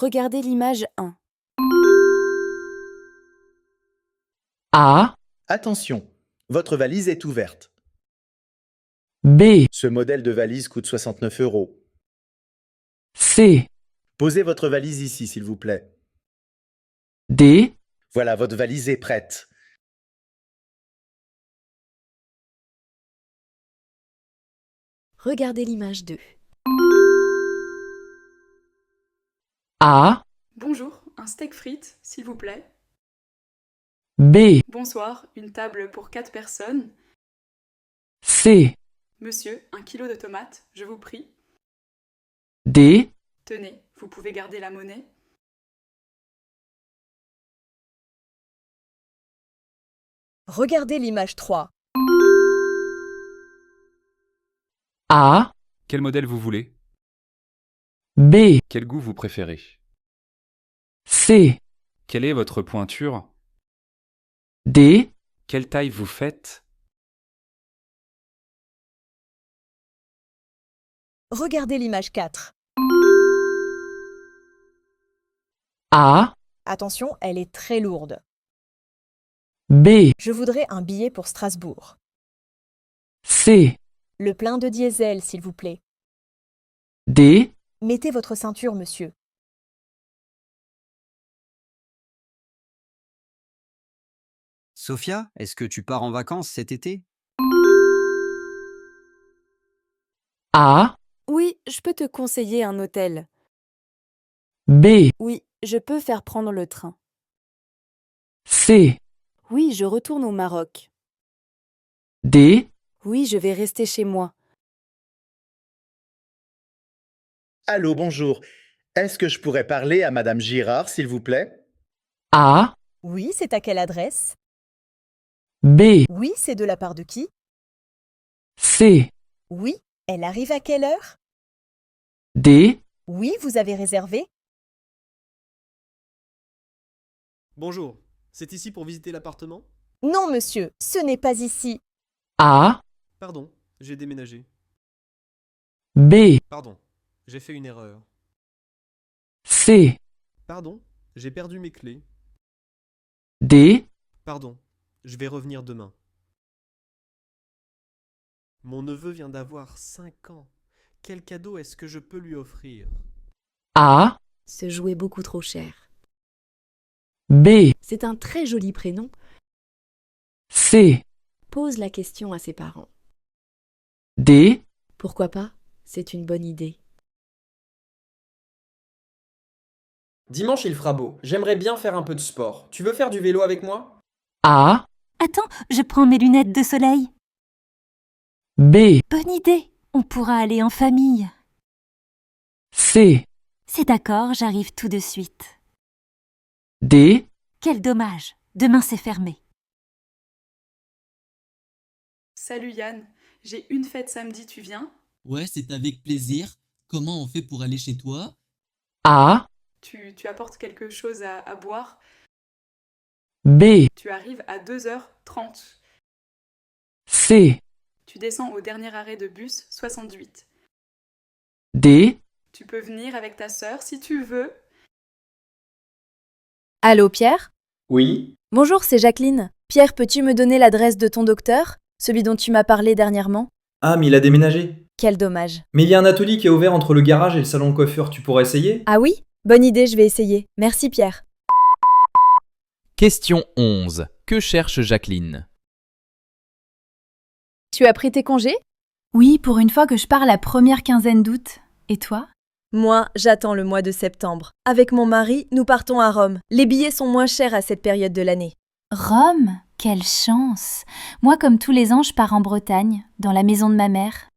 Regardez l'image 1. A, Attention, votre valise est ouverte. B, Ce modèle de valise coûte 69 €. C, Posez votre valise ici, s'il vous plaît. D, Voilà, votre valise est prête. Regardez l'image 2. A, Bonjour, un steak frites, s'il vous plaît. B, Bonsoir, une table pour 4 personnes. C, Monsieur, 1 kilo de tomates, je vous prie. D, Tenez, vous pouvez garder la monnaie. Regardez l'image 3. A, Quel modèle vous voulez? B, Quel goût vous préférez? C, Quelle est votre pointure? D, Quelle taille vous faites? Regardez l'image 4. A, Attention, elle est très lourde. B, Je voudrais un billet pour Strasbourg. C, Le plein de diesel, s'il vous plaît. D, Mettez votre ceinture, monsieur. Sophia, est-ce que tu pars en vacances cet été? A, Oui, je peux te conseiller un hôtel. B, Oui, je peux faire prendre le train. C, Oui, je retourne au Maroc. D, Oui, je vais rester chez moi. Allô, bonjour. Est-ce que je pourrais parler à Madame Girard, s'il vous plaît? A, Oui, c'est à quelle adresse? B, Oui, c'est de la part de qui? C, Oui, elle arrive à quelle heure? D, Oui, vous avez réservé? Bonjour, c'est ici pour visiter l'appartement? Non, monsieur, ce n'est pas ici. A, Pardon, j'ai déménagé. B, Pardon, j'ai fait une erreur. C, Pardon, j'ai perdu mes clés. D, Pardon, je vais revenir demain. Mon neveu vient d'avoir 5 ans. Quel cadeau est-ce que je peux lui offrir? A, Ce jouet beaucoup trop cher. B, C'est un très joli prénom. C, Pose la question à ses parents. D, Pourquoi pas? C'est une bonne idée. Dimanche, il fera beau. J'aimerais bien faire un peu de sport. Tu veux faire du vélo avec moi? A, Attends, je prends mes lunettes de soleil. B, Bonne idée. On pourra aller en famille. C, C'est d'accord, j'arrive tout de suite. D, Quel dommage. Demain c'est fermé. Salut Yann, j'ai une fête samedi, tu viens? Ouais, c'est avec plaisir. Comment on fait pour aller chez toi? A, Tu apportes quelque chose à boire? B, Tu arrives à 2h30. C, Tu descends au dernier arrêt de bus 68. D, Tu peux venir avec ta sœur si tu veux. Allô, Pierre? Oui. Bonjour, c'est Jacqueline. Pierre, peux-tu me donner l'adresse de ton docteur? Celui dont tu m'as parlé dernièrement? Ah, mais il a déménagé. Quel dommage. Mais il y a un atelier qui est ouvert entre le garage et le salon de coiffure. Tu pourrais essayer? Ah oui? Bonne idée, je vais essayer. Merci, Pierre. Question 11. Que cherche Jacqueline? Tu as pris tes congés? Oui, pour une fois que je pars la première quinzaine d'août. Et toi? Moi, j'attends le mois de septembre. Avec mon mari, nous partons à Rome. Les billets sont moins chers à cette période de l'année. Rome? Quelle chance! Moi, comme tous les ans, je pars en Bretagne, dans la maison de ma mère.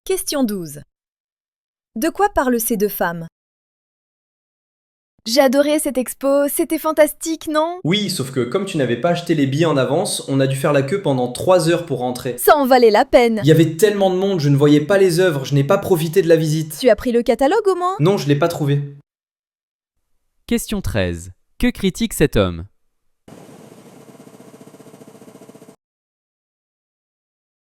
Question 12. De quoi parlent ces deux femmes? J'ai adoré cette expo, c'était fantastique, non? Oui, sauf que comme tu n'avais pas acheté les billets en avance, on a dû faire la queue pendant 3 heures pour rentrer. Ça en valait la peine. Il y avait tellement de monde, je ne voyais pas les œuvres, je n'ai pas profité de la visite. Tu as pris le catalogue au moins? Non, je l'ai pas trouvé. Question 13. Que critique cet homme?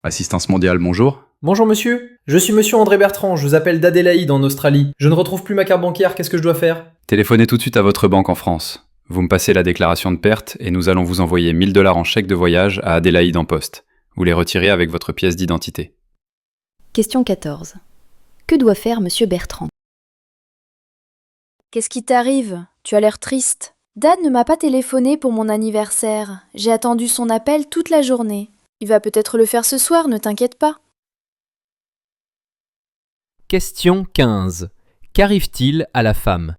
Assistance mondiale, bonjour. Bonjour monsieur, je suis monsieur André Bertrand, je vous appelle d'Adélaïde en Australie. Je ne retrouve plus ma carte bancaire, qu'est-ce que je dois faire? Téléphonez tout de suite à votre banque en France. Vous me passez la déclaration de perte et nous allons vous envoyer 1 000 $ en chèque de voyage à Adélaïde en poste. Vous les retirez avec votre pièce d'identité. Question 14. Que doit faire monsieur Bertrand? Qu'est-ce qui t'arrive? Tu as l'air triste. Dan ne m'a pas téléphoné pour mon anniversaire. J'ai attendu son appel toute la journée. Il va peut-être le faire ce soir, ne t'inquiète pas. Question 15. Qu'arrive-t-il à la femme?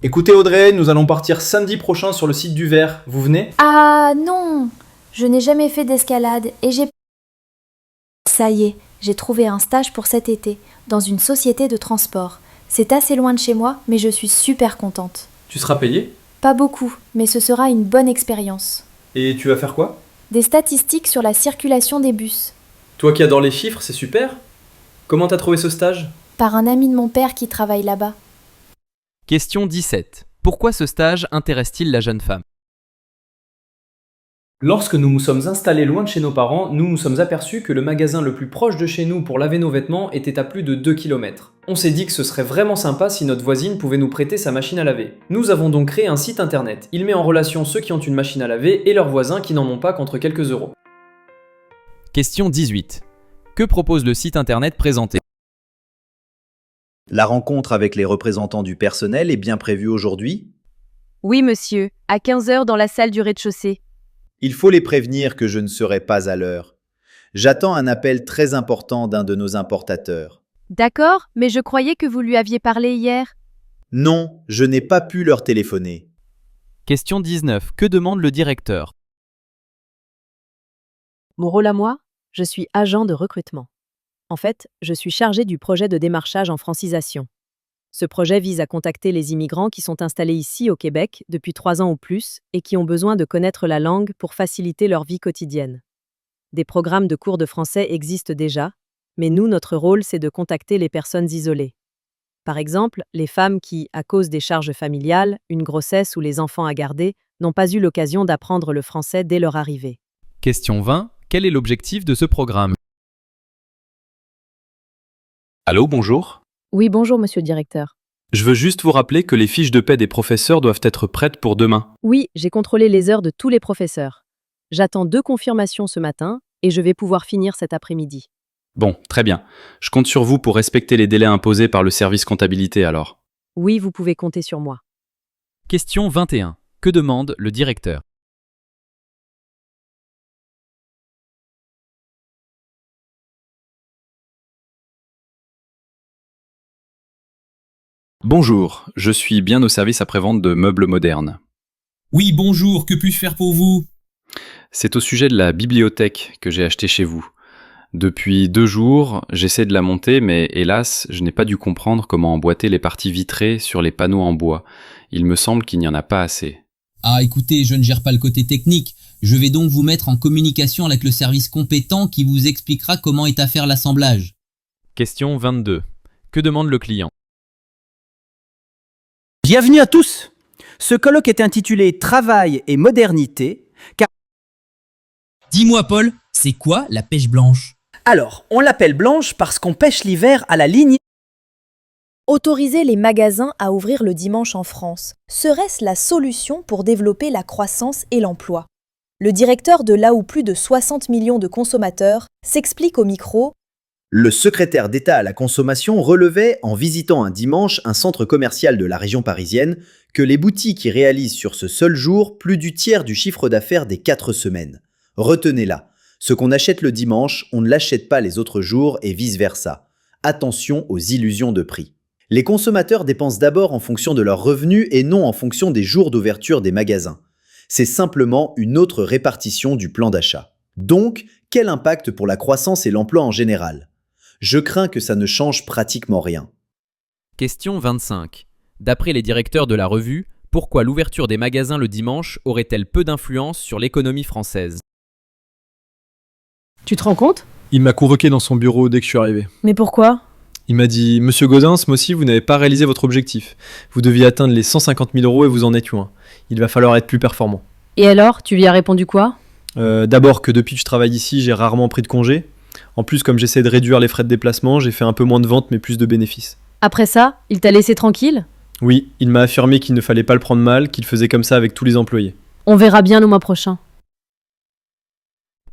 Écoutez Audrey, nous allons partir samedi prochain sur le site du Ver, vous venez? Ah non, je n'ai jamais fait d'escalade et j'ai... Ça y est, j'ai trouvé un stage pour cet été, dans une société de transport. C'est assez loin de chez moi, mais je suis super contente. Tu seras payé? Pas beaucoup, mais ce sera une bonne expérience. Et tu vas faire quoi? Des statistiques sur la circulation des bus. Toi qui adores les chiffres, c'est super. Comment t'as trouvé ce stage? Par un ami de mon père qui travaille là-bas. Question 17. Pourquoi ce stage intéresse-t-il la jeune femme? Lorsque nous nous sommes installés loin de chez nos parents, nous nous sommes aperçus que le magasin le plus proche de chez nous pour laver nos vêtements était à plus de 2 km. On s'est dit que ce serait vraiment sympa si notre voisine pouvait nous prêter sa machine à laver. Nous avons donc créé un site internet. Il met en relation ceux qui ont une machine à laver et leurs voisins qui n'en ont pas contre quelques euros. Question 18. Que propose le site internet présenté? La rencontre avec les représentants du personnel est bien prévue aujourd'hui. Oui, monsieur, à 15h dans la salle du rez-de-chaussée. Il faut les prévenir que je ne serai pas à l'heure. J'attends un appel très important d'un de nos importateurs. D'accord, mais je croyais que vous lui aviez parlé hier. Non, je n'ai pas pu leur téléphoner. Question 19. Que demande le directeur? Mon rôle à moi? Je suis agent de recrutement. En fait, je suis chargé du projet de démarchage en francisation. Ce projet vise à contacter les immigrants qui sont installés ici au Québec depuis 3 ans ou plus et qui ont besoin de connaître la langue pour faciliter leur vie quotidienne. Des programmes de cours de français existent déjà, mais nous, notre rôle, c'est de contacter les personnes isolées. Par exemple, les femmes qui, à cause des charges familiales, une grossesse ou les enfants à garder, n'ont pas eu l'occasion d'apprendre le français dès leur arrivée. Question 20. Quel est l'objectif de ce programme? Allô, bonjour. Oui, bonjour, monsieur le directeur. Je veux juste vous rappeler que les fiches de paie des professeurs doivent être prêtes pour demain. Oui, j'ai contrôlé les heures de tous les professeurs. J'attends 2 confirmations ce matin et je vais pouvoir finir cet après-midi. Bon, très bien. Je compte sur vous pour respecter les délais imposés par le service comptabilité alors. Oui, vous pouvez compter sur moi. Question 21. Que demande le directeur? Bonjour, je suis bien au service après-vente de meubles modernes. Oui, bonjour, que puis-je faire pour vous? C'est au sujet de la bibliothèque que j'ai achetée chez vous. Depuis 2 jours, j'essaie de la monter, mais hélas, je n'ai pas dû comprendre comment emboîter les parties vitrées sur les panneaux en bois. Il me semble qu'il n'y en a pas assez. Ah, écoutez, je ne gère pas le côté technique. Je vais donc vous mettre en communication avec le service compétent qui vous expliquera comment est à faire l'assemblage. Question 22. Que demande le client? Bienvenue à tous. Ce colloque est intitulé Travail et modernité, car... Dis-moi, Paul, c'est quoi la pêche blanche? Alors, on l'appelle blanche parce qu'on pêche l'hiver à la ligne. Autoriser les magasins à ouvrir le dimanche en France, serait-ce la solution pour développer la croissance et l'emploi? Le directeur de là où plus de 60 millions de consommateurs s'explique au micro. Le secrétaire d'État à la consommation relevait, en visitant un dimanche un centre commercial de la région parisienne, que les boutiques y réalisent sur ce seul jour plus du tiers du chiffre d'affaires des 4 semaines. Retenez-la, ce qu'on achète le dimanche, on ne l'achète pas les autres jours et vice-versa. Attention aux illusions de prix. Les consommateurs dépensent d'abord en fonction de leurs revenus et non en fonction des jours d'ouverture des magasins. C'est simplement une autre répartition du plan d'achat. Donc, quel impact pour la croissance et l'emploi en général? Je crains que ça ne change pratiquement rien. Question 25. D'après les directeurs de la revue, pourquoi l'ouverture des magasins le dimanche aurait-elle peu d'influence sur l'économie française? Tu te rends compte? Il m'a convoqué dans son bureau dès que je suis arrivé. Mais pourquoi? Il m'a dit « Monsieur Gaudin, ce mois-ci, vous n'avez pas réalisé votre objectif. Vous deviez atteindre les 150 000 € et vous en êtes loin. Il va falloir être plus performant. » Et alors, tu lui as répondu quoi? D'abord que depuis que je travaille ici, j'ai rarement pris de congé. En plus, comme j'essaie de réduire les frais de déplacement, j'ai fait un peu moins de ventes mais plus de bénéfices. Après ça, il t'a laissé tranquille? Oui, il m'a affirmé qu'il ne fallait pas le prendre mal, qu'il faisait comme ça avec tous les employés. On verra bien le mois prochain.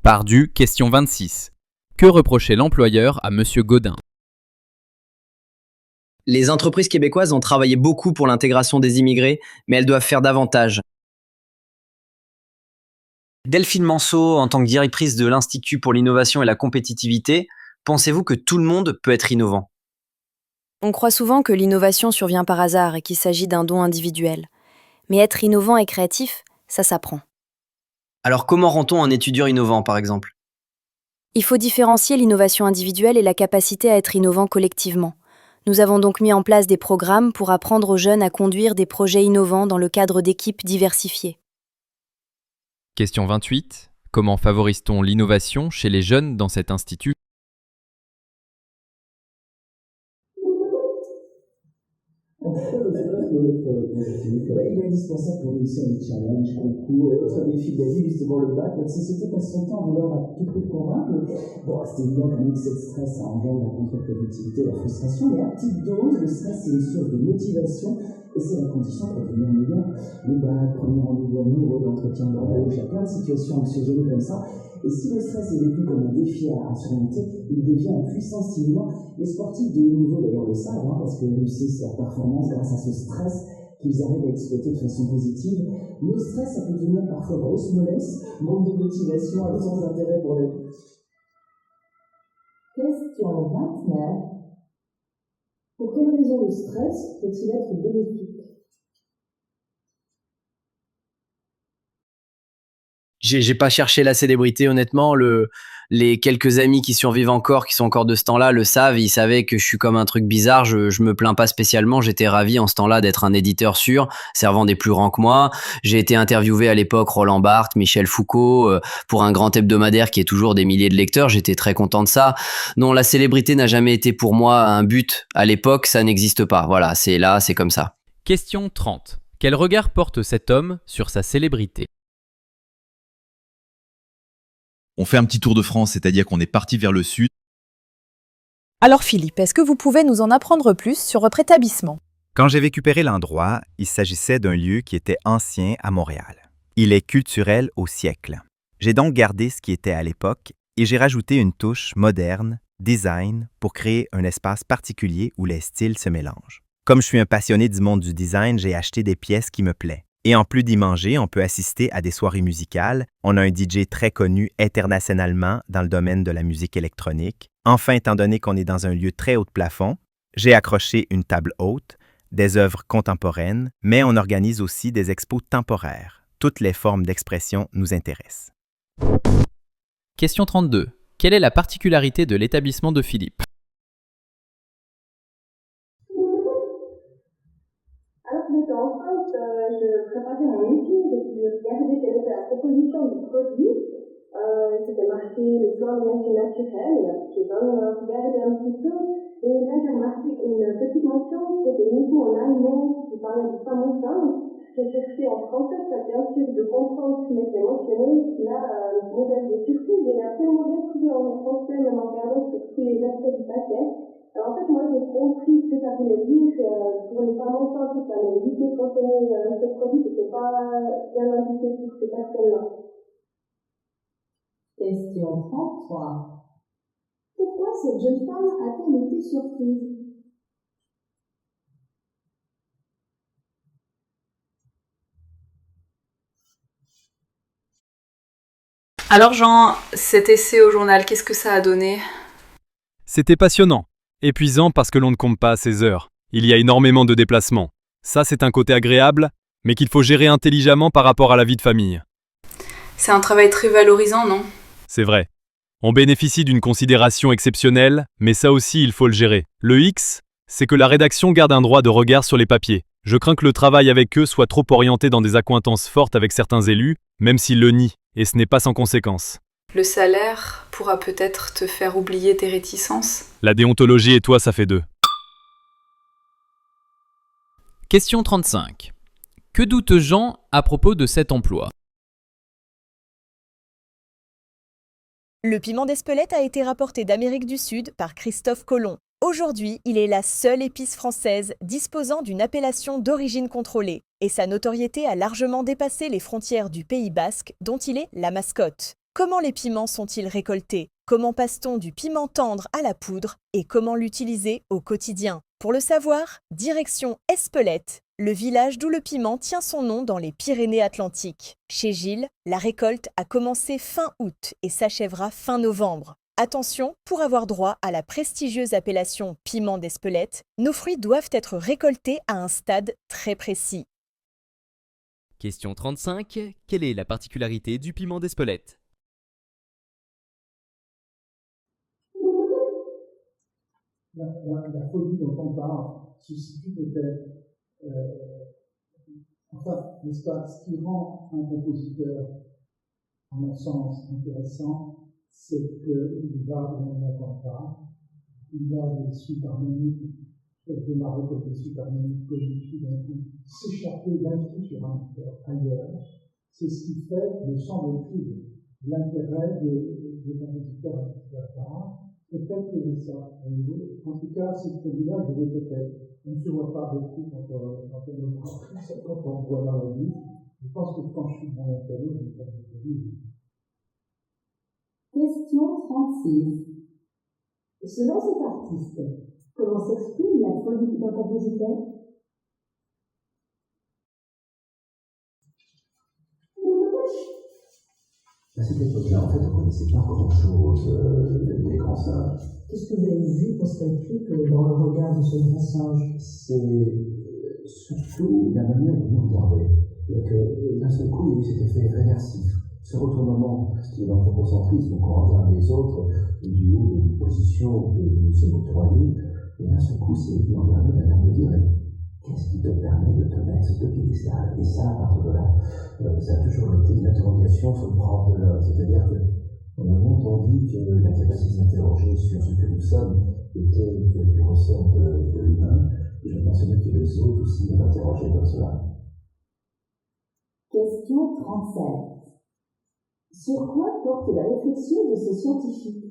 Pardu, question 26. Que reprochait l'employeur à Monsieur Godin? Les entreprises québécoises ont travaillé beaucoup pour l'intégration des immigrés, mais elles doivent faire davantage. Delphine Manceau, en tant que directrice de l'Institut pour l'innovation et la compétitivité, pensez-vous que tout le monde peut être innovant? On croit souvent que l'innovation survient par hasard et qu'il s'agit d'un don individuel. Mais être innovant et créatif, ça s'apprend. Alors comment rend-on un étudiant innovant, par exemple? Il faut différencier l'innovation individuelle et la capacité à être innovant collectivement. Nous avons donc mis en place des programmes pour apprendre aux jeunes à conduire des projets innovants dans le cadre d'équipes diversifiées. Question 28. Comment favorise-t-on l'innovation chez les jeunes dans cet institut? Il est indispensable pour réussir les challenges, concours et autres défis de la vie, justement le bac. Notre société passe son temps à vouloir à tout prix convaincre. Bon, c'est évident qu'un excès de stress, ça engendre la contre-productivité, la frustration, mais à petite dose, le stress, c'est une source de motivation et c'est la condition pour devenir meilleur. Le bac, premier rendez-vous amoureux, l'entretien d'embauche, il y a plein de situations anxiogènes comme ça. Et si le stress est vécu comme un défi à surmonter, il devient un puissant stimulant. Les sportifs de haut niveau d'ailleurs le savent, parce qu'ils réussissent leur performance grâce à ce stress qu'ils arrivent à exploiter de façon positive. Le stress, ça peut devenir parfois grosse mollesse, manque de motivation, absence d'intérêt pour la vie. Question 29. Pour quelle raison le stress peut-il être bénéfique? J'ai pas cherché la célébrité, honnêtement. Les quelques amis qui survivent encore, qui sont encore de ce temps-là, le savent. Ils savaient que je suis comme un truc bizarre. Je me plains pas spécialement. J'étais ravi en ce temps-là d'être un éditeur sûr, servant des plus grands que moi. J'ai été interviewé à l'époque Roland Barthes, Michel Foucault, pour un grand hebdomadaire qui est toujours des milliers de lecteurs. J'étais très content de ça. Non, la célébrité n'a jamais été pour moi un but. À l'époque, ça n'existe pas. Voilà, c'est là, c'est comme ça. Question 30. Quel regard porte cet homme sur sa célébrité? On fait un petit tour de France, c'est-à-dire qu'on est parti vers le sud. Alors Philippe, est-ce que vous pouvez nous en apprendre plus sur votre établissement? Quand j'ai récupéré l'endroit, il s'agissait d'un lieu qui était ancien à Montréal. Il est culturel au siècle. J'ai donc gardé ce qui était à l'époque et j'ai rajouté une touche moderne, design, pour créer un espace particulier où les styles se mélangent. Comme je suis un passionné du monde du design, j'ai acheté des pièces qui me plaisent. Et en plus d'y manger, on peut assister à des soirées musicales. On a un DJ très connu internationalement dans le domaine de la musique électronique. Enfin, étant donné qu'on est dans un lieu très haut de plafond, j'ai accroché une table haute, des œuvres contemporaines, mais on organise aussi des expos temporaires. Toutes les formes d'expression nous intéressent. Question 32. Quelle est la particularité de l'établissement de Philippe? Je préparais mon étude et puis je regardais quelle était la proposition du produit. C'était marqué le plan d'énergie naturelle. J'ai quand même regardé un petit peu et là j'ai remarqué une petite mention qui était uniquement en allemand qui parlait du fameux femme. J'ai cherché en français, ça fait un truc de comprendre ce qui m'était mentionné. Là, nouvelle de surprise, j'ai absolument rien trouvé en français, même en regardant sur tous les aspects du paquet. Alors en fait, moi j'ai compris ce que ça voulait dire pour les femmes enceintes, ça mais éviter de consommer ce produit, c'était pas bien indiqué pour ces personnes-là. Question 33. Pourquoi cette jeune femme a-t-elle été surprise? Alors Jean, cet essai au journal, qu'est-ce que ça a donné? C'était passionnant. Épuisant parce que l'on ne compte pas ses heures. Il y a énormément de déplacements. Ça, c'est un côté agréable, mais qu'il faut gérer intelligemment par rapport à la vie de famille. C'est un travail très valorisant, non? C'est vrai. On bénéficie d'une considération exceptionnelle, mais ça aussi, il faut le gérer. Le X, c'est que la rédaction garde un droit de regard sur les papiers. Je crains que le travail avec eux soit trop orienté dans des accointances fortes avec certains élus, même s'ils le nient, et ce n'est pas sans conséquence. Le salaire pourra peut-être te faire oublier tes réticences. La déontologie et toi, ça fait deux. Question 35. Que doute Jean à propos de cet emploi? Le piment d'Espelette a été rapporté d'Amérique du Sud par Christophe Colomb. Aujourd'hui, il est la seule épice française disposant d'une appellation d'origine contrôlée, et sa notoriété a largement dépassé les frontières du Pays basque, dont il est la mascotte. Comment les piments sont-ils récoltés? Comment passe-t-on du piment tendre à la poudre? Et comment l'utiliser au quotidien? Pour le savoir, direction Espelette, le village d'où le piment tient son nom dans les Pyrénées-Atlantiques. Chez Gilles, la récolte a commencé fin août et s'achèvera fin novembre. Attention, pour avoir droit à la prestigieuse appellation piment d'Espelette, nos fruits doivent être récoltés à un stade très précis. Question 35. Quelle est la particularité du piment d'Espelette? La folie dont on parle se situe peut-être, n'est-ce pas, ce qui rend un compositeur, à mon sens, intéressant, c'est qu'il va où on n'attend pas, il y a des suites harmoniques, démarrer comme des suites harmoniques connues tout d'un coup, s'échapper d'un coup sur un ailleurs. C'est ce qui fait, me semble-t-il, l'intérêt des compositeurs à la part. Peut-être que c'est ça. En tout cas, c'est celui-là, je vais peut-être. On ne se voit pas beaucoup quand on voit dans la vie. Je pense que quand je suis dans l'interview, je vais faire des livres. Question 36. Selon cet artiste, comment s'exprime la folie d'un compositeur? À cette époque-là, en fait, on ne connaissait pas grand-chose des grands singes. Qu'est-ce que vous avez vu post-écrit dans le regard de ce grand singe? C'est surtout la manière dont on regardait. Que d'un seul coup, il y a eu cet effet réversif. Ce retournement qui est l'anthropocentrisme, donc on regarde les autres du haut d'une position de se motoyer, et d'un seul coup, c'est venu regarder la manière de dire qu'est-ce qui te permet de te mettre ce piédestal? Et ça, à partir de là, ça a toujours été une interrogation sur le propre de l'homme. C'est-à-dire qu'on a longtemps dit que la capacité de s'interroger sur ce que nous sommes était du ressort de l'humain, et je pense bien que les autres aussi doivent interroger comme cela. Question 37. Sur quoi porte la réflexion de ce scientifique?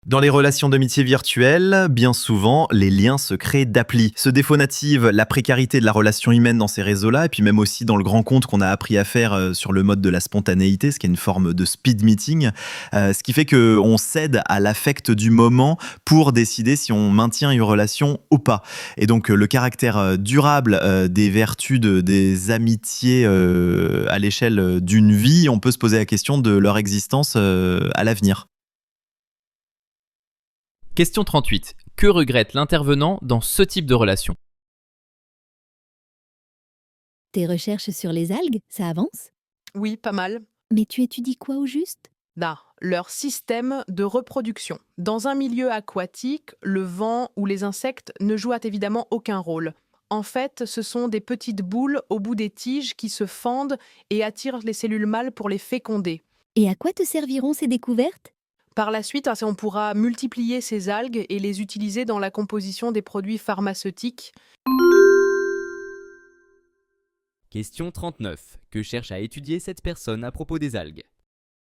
Dans les relations d'amitié virtuelles, bien souvent, les liens se créent d'appli. Ce défaut native, la précarité de la relation humaine dans ces réseaux-là, et puis même aussi dans le grand compte qu'on a appris à faire sur le mode de la spontanéité, ce qui est une forme de speed meeting, ce qui fait qu'on cède à l'affect du moment pour décider si on maintient une relation ou pas. Et donc le caractère durable des vertus des amitiés à l'échelle d'une vie, on peut se poser la question de leur existence à l'avenir. Question 38. Que regrette l'intervenant dans ce type de relation? Tes recherches sur les algues, ça avance? Oui, pas mal. Mais tu étudies quoi au juste? Leur système de reproduction. Dans un milieu aquatique, le vent ou les insectes ne jouent évidemment aucun rôle. En fait, ce sont des petites boules au bout des tiges qui se fendent et attirent les cellules mâles pour les féconder. Et à quoi te serviront ces découvertes? Par la suite, on pourra multiplier ces algues et les utiliser dans la composition des produits pharmaceutiques. Question 39. Que cherche à étudier cette personne à propos des algues?